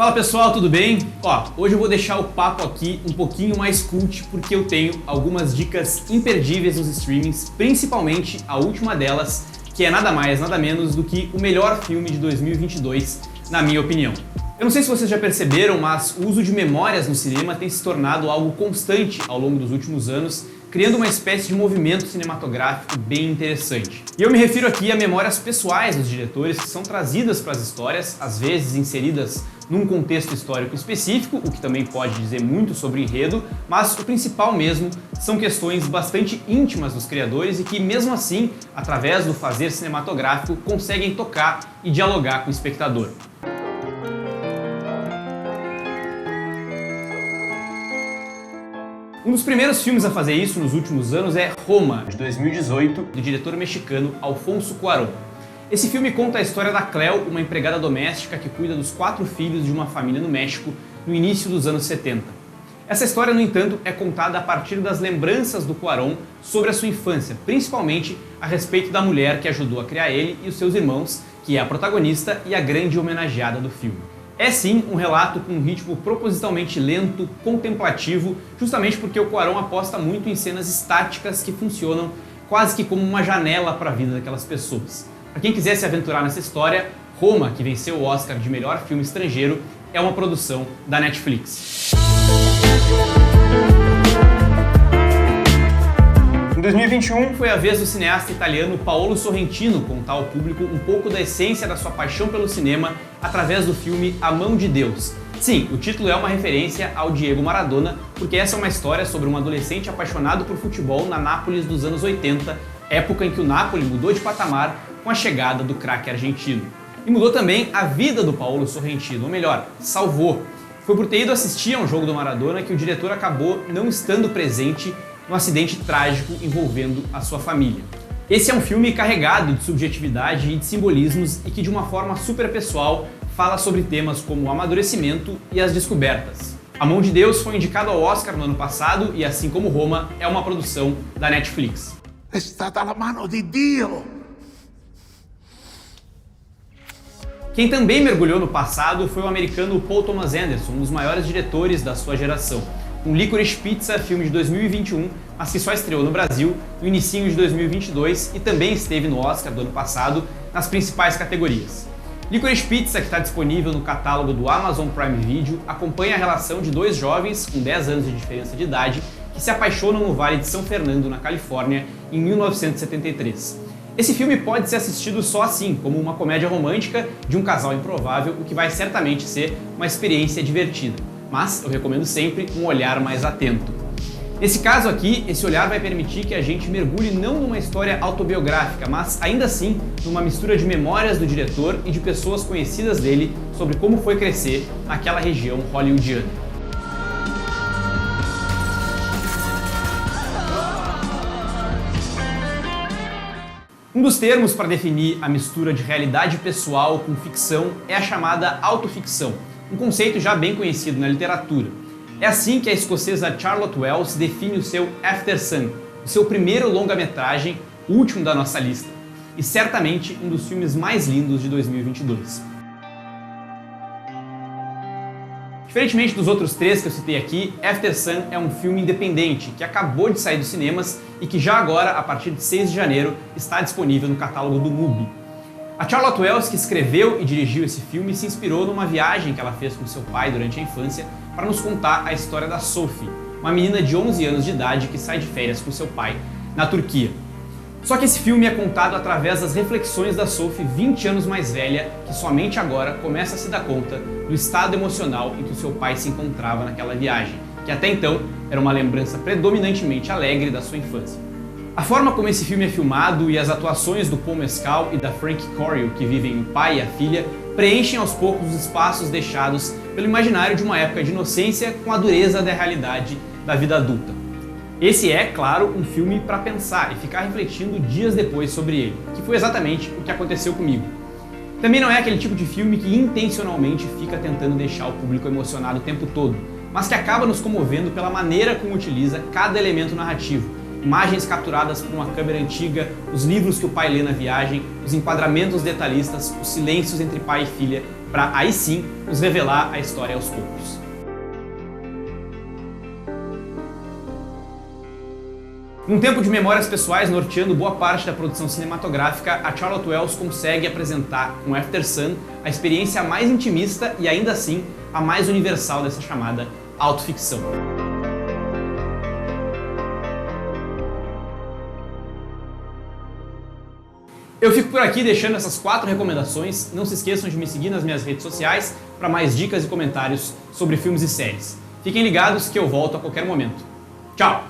Fala pessoal, tudo bem? Hoje eu vou deixar o papo aqui um pouquinho mais cult porque eu tenho algumas dicas imperdíveis nos streamings, principalmente a última delas, que é nada mais, nada menos do que o melhor filme de 2022, na minha opinião. Eu não sei se vocês já perceberam, mas o uso de memórias no cinema tem se tornado algo constante ao longo dos últimos anos, criando uma espécie de movimento cinematográfico bem interessante. E eu me refiro aqui a memórias pessoais dos diretores que são trazidas para as histórias, às vezes inseridas num contexto histórico específico, o que também pode dizer muito sobre o enredo, mas o principal mesmo são questões bastante íntimas dos criadores e que, mesmo assim, através do fazer cinematográfico, conseguem tocar e dialogar com o espectador. Um dos primeiros filmes a fazer isso nos últimos anos é Roma, de 2018, do diretor mexicano Alfonso Cuarón. Esse filme conta a história da Cleo, uma empregada doméstica que cuida dos 4 filhos de uma família no México no início dos anos 70. Essa história, no entanto, é contada a partir das lembranças do Cuarón sobre a sua infância, principalmente a respeito da mulher que ajudou a criar ele e os seus irmãos, que é a protagonista e a grande homenageada do filme. É sim um relato com um ritmo propositalmente lento, contemplativo, justamente porque o Cuarón aposta muito em cenas estáticas que funcionam quase que como uma janela para a vida daquelas pessoas. Para quem quiser se aventurar nessa história, Roma, que venceu o Oscar de melhor filme estrangeiro, é uma produção da Netflix. Em 2021, foi a vez do cineasta italiano Paolo Sorrentino contar ao público um pouco da essência da sua paixão pelo cinema através do filme A Mão de Deus. Sim, o título é uma referência ao Diego Maradona, porque essa é uma história sobre um adolescente apaixonado por futebol na Nápoles dos anos 80, época em que o Napoli mudou de patamar com a chegada do craque argentino. E mudou também a vida do Paolo Sorrentino, ou melhor, salvou. Foi por ter ido assistir a um jogo do Maradona que o diretor acabou não estando presente no acidente trágico envolvendo a sua família. Esse é um filme carregado de subjetividade e de simbolismos e que, de uma forma super pessoal, fala sobre temas como o amadurecimento e as descobertas. A Mão de Deus foi indicado ao Oscar no ano passado e, assim como Roma, é uma produção da Netflix. Está na mão de Deus! Quem também mergulhou no passado foi o americano Paul Thomas Anderson, um dos maiores diretores da sua geração. Com Licorice Pizza, filme de 2021, mas que só estreou no Brasil no inicinho de 2022 e também esteve no Oscar do ano passado nas principais categorias. Licorice Pizza, que está disponível no catálogo do Amazon Prime Video, acompanha a relação de 2 jovens com 10 anos de diferença de idade que se apaixonam no Vale de São Fernando, na Califórnia, em 1973. Esse filme pode ser assistido só assim, como uma comédia romântica de um casal improvável, o que vai certamente ser uma experiência divertida. Mas eu recomendo sempre um olhar mais atento. Nesse caso aqui, esse olhar vai permitir que a gente mergulhe não numa história autobiográfica, mas ainda assim numa mistura de memórias do diretor e de pessoas conhecidas dele sobre como foi crescer naquela região hollywoodiana. Um dos termos para definir a mistura de realidade pessoal com ficção é a chamada autoficção, um conceito já bem conhecido na literatura. É assim que a escocesa Charlotte Wells define o seu After Sun, o seu primeiro longa-metragem, o último da nossa lista, e certamente um dos filmes mais lindos de 2022. Diferentemente dos outros 3 que eu citei aqui, After Sun é um filme independente que acabou de sair dos cinemas e que já agora, a partir de 6 de janeiro, está disponível no catálogo do MUBI. A Charlotte Wells, que escreveu e dirigiu esse filme, se inspirou numa viagem que ela fez com seu pai durante a infância para nos contar a história da Sophie, uma menina de 11 anos de idade que sai de férias com seu pai na Turquia. Só que esse filme é contado através das reflexões da Sophie 20 anos mais velha, que somente agora começa a se dar conta do estado emocional em que o seu pai se encontrava naquela viagem, que até então era uma lembrança predominantemente alegre da sua infância. A forma como esse filme é filmado e as atuações do Paul Mescal e da Frankie Corio, que vivem o pai e a filha, preenchem aos poucos os espaços deixados pelo imaginário de uma época de inocência com a dureza da realidade da vida adulta. Esse é, claro, um filme para pensar e ficar refletindo dias depois sobre ele, que foi exatamente o que aconteceu comigo. Também não é aquele tipo de filme que intencionalmente fica tentando deixar o público emocionado o tempo todo, mas que acaba nos comovendo pela maneira como utiliza cada elemento narrativo, imagens capturadas por uma câmera antiga, os livros que o pai lê na viagem, os enquadramentos detalhistas, os silêncios entre pai e filha, para aí sim nos revelar a história aos poucos. Num tempo de memórias pessoais norteando boa parte da produção cinematográfica, a Charlotte Wells consegue apresentar com After Sun a experiência mais intimista e ainda assim a mais universal dessa chamada autoficção. Eu fico por aqui deixando essas 4 recomendações. Não se esqueçam de me seguir nas minhas redes sociais para mais dicas e comentários sobre filmes e séries. Fiquem ligados que eu volto a qualquer momento. Tchau!